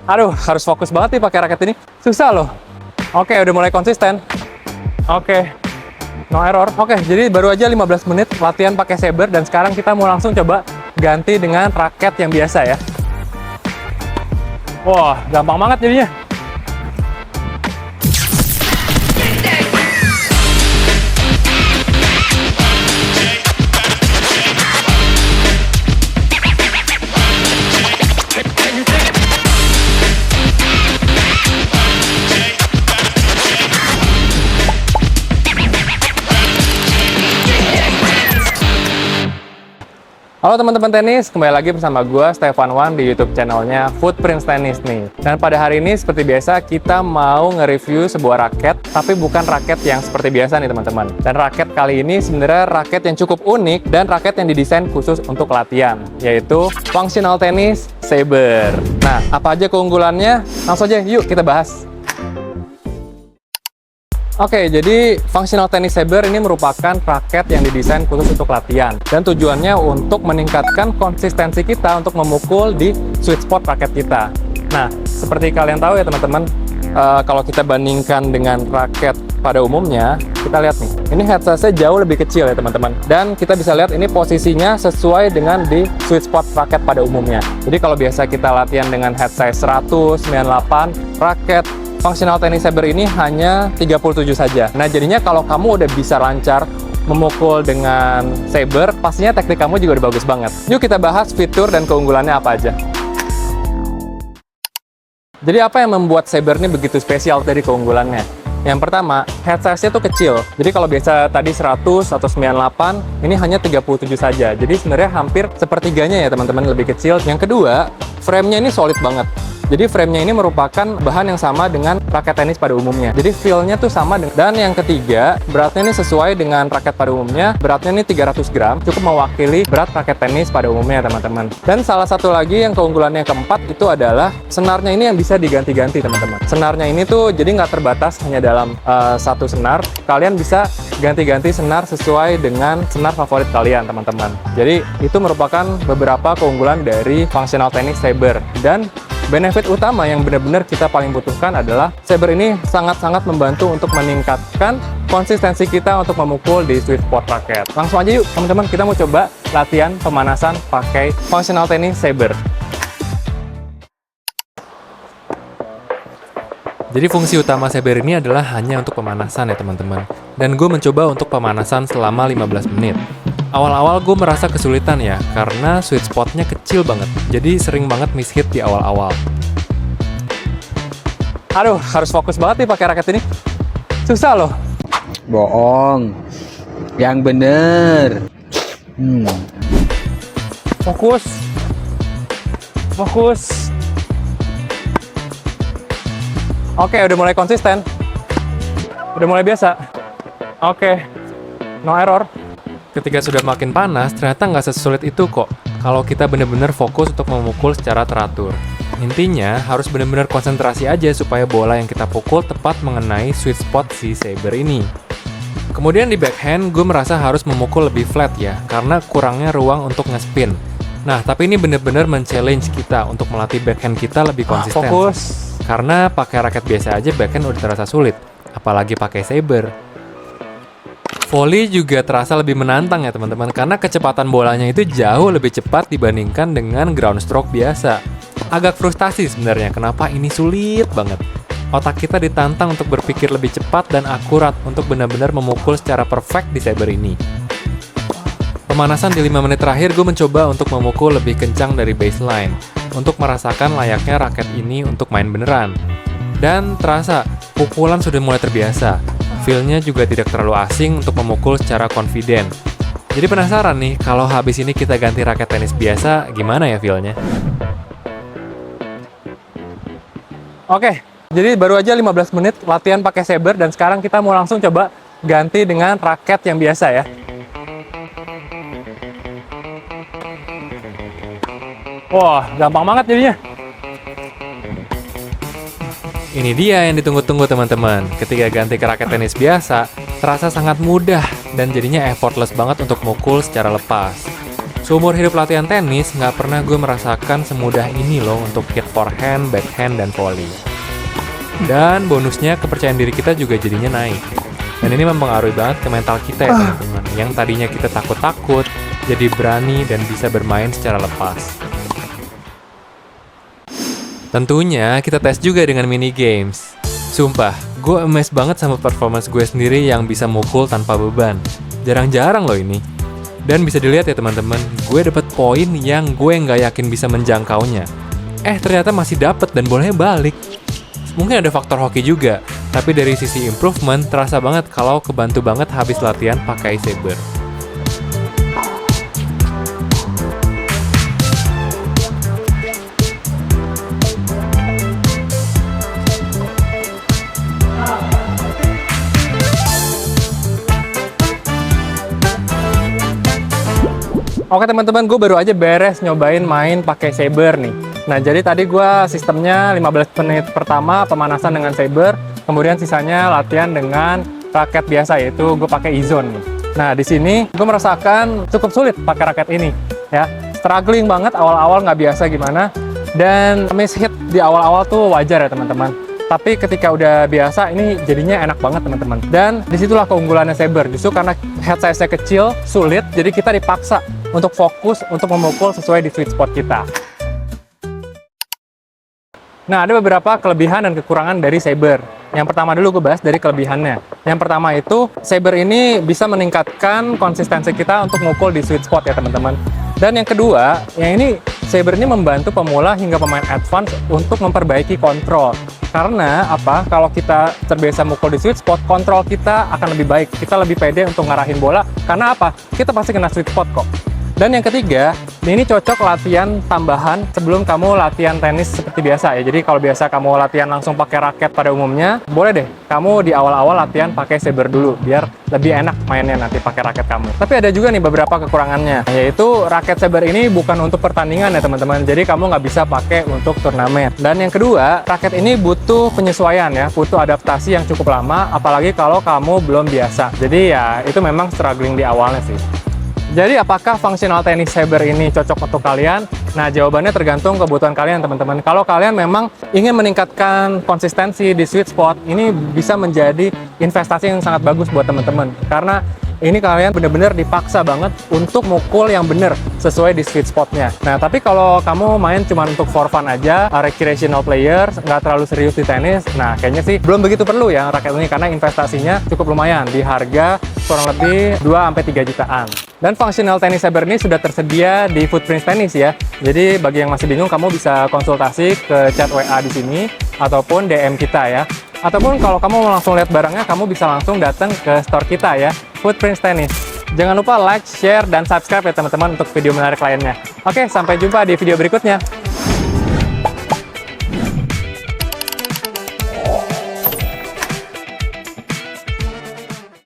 Aduh, harus fokus banget nih pakai raket ini. Susah loh. Oke, udah mulai konsisten. Oke, no error. Oke, jadi baru aja 15 menit latihan pakai saber dan sekarang kita mau langsung coba ganti dengan raket yang biasa ya. Wah, gampang banget jadinya. Halo teman-teman tenis, kembali lagi bersama gue Stefan Wan di YouTube channelnya Footprints Tennis nih. Dan pada hari ini seperti biasa kita mau nge-review sebuah raket, tapi bukan raket yang seperti biasa nih teman-teman. Dan raket kali ini sebenarnya raket yang cukup unik dan raket yang didesain khusus untuk latihan, yaitu Functional Tennis Saber. Nah, apa aja keunggulannya? Langsung aja yuk kita bahas. Oke, jadi Functional Tennis Saber ini merupakan raket yang didesain khusus untuk latihan. Dan tujuannya untuk meningkatkan konsistensi kita untuk memukul di sweet spot raket kita. Nah, seperti kalian tahu ya teman-teman, kalau kita bandingkan dengan raket pada umumnya, kita lihat nih, ini head size-nya jauh lebih kecil ya teman-teman. Dan kita bisa lihat ini posisinya sesuai dengan di sweet spot raket pada umumnya. Jadi kalau biasa kita latihan dengan head size 100, 98, raket Functional Tennis Saber ini hanya 37 saja. Nah, jadinya kalau kamu udah bisa lancar memukul dengan saber, pastinya teknik kamu juga udah bagus banget. Yuk kita bahas fitur dan keunggulannya apa aja. Jadi apa yang membuat saber ini begitu spesial dari keunggulannya? Yang pertama, head size-nya tuh kecil. Jadi kalau biasa tadi 100 atau 98, ini hanya 37 saja. Jadi sebenarnya hampir sepertiganya ya teman-teman, lebih kecil. Yang kedua, frame-nya ini solid banget. Jadi frame-nya ini merupakan bahan yang sama dengan raket tenis pada umumnya. Jadi feel-nya tuh sama. Dan yang ketiga, beratnya ini sesuai dengan raket pada umumnya. Beratnya ini 300 gram, cukup mewakili berat raket tenis pada umumnya teman-teman. Dan salah satu lagi yang keunggulannya yang keempat itu adalah senarnya ini yang bisa diganti-ganti teman-teman. Senarnya ini tuh jadi nggak terbatas hanya dalam satu senar. Kalian bisa ganti-ganti senar sesuai dengan senar favorit kalian teman-teman. Jadi itu merupakan beberapa keunggulan dari Functional Tennis Saber. Dan benefit utama yang benar-benar kita paling butuhkan adalah saber ini sangat-sangat membantu untuk meningkatkan konsistensi kita untuk memukul di sweet spot raket. Langsung aja yuk teman-teman, kita mau coba latihan pemanasan pakai Functional Tennis Saber. Jadi fungsi utama saber ini adalah hanya untuk pemanasan ya teman-teman. Dan gue mencoba untuk pemanasan selama 15 menit. Awal-awal gue merasa kesulitan ya, karena sweet spotnya kecil banget. Jadi sering banget miss hit di awal-awal. Aduh, harus fokus banget nih pakai raket ini. Susah loh. Bohong. Yang bener. Fokus. Fokus. Oke, udah mulai konsisten. Udah mulai biasa. Oke, no error. Ketika sudah makin panas, ternyata nggak sesulit itu kok. Kalau kita benar-benar fokus untuk memukul secara teratur. Intinya, harus benar-benar konsentrasi aja supaya bola yang kita pukul tepat mengenai sweet spot si saber ini. Kemudian di backhand, gue merasa harus memukul lebih flat ya, karena kurangnya ruang untuk nge-spin. Nah, tapi ini benar-benar men-challenge kita untuk melatih backhand kita lebih konsisten. Fokus. Karena pakai raket biasa aja backhand udah terasa sulit, apalagi pakai saber. Volley juga terasa lebih menantang ya teman-teman, karena kecepatan bolanya itu jauh lebih cepat dibandingkan dengan ground stroke biasa. Agak frustasi sebenarnya, kenapa ini sulit banget. Otak kita ditantang untuk berpikir lebih cepat dan akurat untuk benar-benar memukul secara perfect di saber ini. Pemanasan di 5 menit terakhir gue mencoba untuk memukul lebih kencang dari baseline, untuk merasakan layaknya raket ini untuk main beneran. Dan terasa, pukulan sudah mulai terbiasa. Feel-nya juga tidak terlalu asing untuk memukul secara confident. Jadi penasaran nih, kalau habis ini kita ganti raket tenis biasa, gimana ya feel-nya? Oke, jadi baru aja 15 menit latihan pakai saber dan sekarang kita mau langsung coba ganti dengan raket yang biasa ya. Wah, gampang banget jadinya. Ini dia yang ditunggu-tunggu teman-teman. Ketika ganti ke raket tenis biasa, terasa sangat mudah dan jadinya effortless banget untuk mukul secara lepas. Seumur hidup latihan tenis, nggak pernah gue merasakan semudah ini loh untuk hit forehand, backhand, dan volley. Dan bonusnya kepercayaan diri kita juga jadinya naik. Dan ini mempengaruhi banget ke mental kita ya teman-teman. Yang tadinya kita takut-takut, jadi berani dan bisa bermain secara lepas. Tentunya kita tes juga dengan mini games. Sumpah, gue amazed banget sama performance gue sendiri yang bisa mukul tanpa beban. Jarang-jarang loh ini. Dan bisa dilihat ya teman-teman, gue dapet poin yang gue nggak yakin bisa menjangkaunya. Ternyata masih dapet dan bolanya balik. Mungkin ada faktor hoki juga, tapi dari sisi improvement terasa banget kalau kebantu banget habis latihan pakai saber. Oke teman-teman, gue baru aja beres nyobain main pakai saber nih. Nah, jadi tadi gue sistemnya 15 menit pertama pemanasan dengan saber, kemudian sisanya latihan dengan raket biasa, yaitu gue pakai E-Zone nih. Nah, di sini gue merasakan cukup sulit pakai raket ini, ya. Struggling banget awal-awal, nggak biasa gimana. Dan miss hit di awal-awal tuh wajar ya teman-teman. Tapi ketika udah biasa, ini jadinya enak banget teman-teman. Dan disitulah keunggulannya saber, justru karena head size-nya kecil, sulit, jadi kita dipaksa untuk fokus untuk memukul sesuai di sweet spot kita. Nah, ada beberapa kelebihan dan kekurangan dari saber. Yang pertama dulu gue bahas dari kelebihannya. Yang pertama itu, saber ini bisa meningkatkan konsistensi kita untuk mukul di sweet spot ya teman-teman. Dan yang kedua, yang ini saber ini membantu pemula hingga pemain advance untuk memperbaiki kontrol. Karena apa? Kalau kita terbiasa mukul di sweet spot, kontrol kita akan lebih baik. Kita lebih pede untuk ngarahin bola. Karena apa? Kita pasti kena sweet spot kok. Dan yang ketiga, ini cocok latihan tambahan sebelum kamu latihan tenis seperti biasa ya. Jadi kalau biasa kamu latihan langsung pakai raket pada umumnya, boleh deh kamu di awal-awal latihan pakai saber dulu biar lebih enak mainnya nanti pakai raket kamu. Tapi ada juga nih beberapa kekurangannya, yaitu raket saber ini bukan untuk pertandingan ya teman-teman. Jadi kamu nggak bisa pakai untuk turnamen. Dan yang kedua, raket ini butuh penyesuaian ya, butuh adaptasi yang cukup lama, apalagi kalau kamu belum biasa. Jadi ya itu memang struggling di awalnya sih. Jadi apakah fungsional tenis saber ini cocok untuk kalian? Nah, jawabannya tergantung kebutuhan kalian, teman-teman. Kalau kalian memang ingin meningkatkan konsistensi di sweet spot, ini bisa menjadi investasi yang sangat bagus buat teman-teman. Karena ini kalian benar-benar dipaksa banget untuk mukul yang benar sesuai di sweet spotnya. Nah, tapi kalau kamu main cuma untuk for fun aja, recreational player, nggak terlalu serius di tenis, nah kayaknya sih belum begitu perlu ya raket ini karena investasinya cukup lumayan di harga kurang lebih 2-3 jutaan. Dan fungsional tenis saber ini sudah tersedia di Footprints Tennis ya. Jadi bagi yang masih bingung, kamu bisa konsultasi ke chat WA di sini ataupun DM kita ya. Ataupun kalau kamu mau langsung lihat barangnya, kamu bisa langsung datang ke store kita ya, Footprints Tennis. Jangan lupa like, share, dan subscribe ya teman-teman untuk video menarik lainnya. Oke, sampai jumpa di video berikutnya.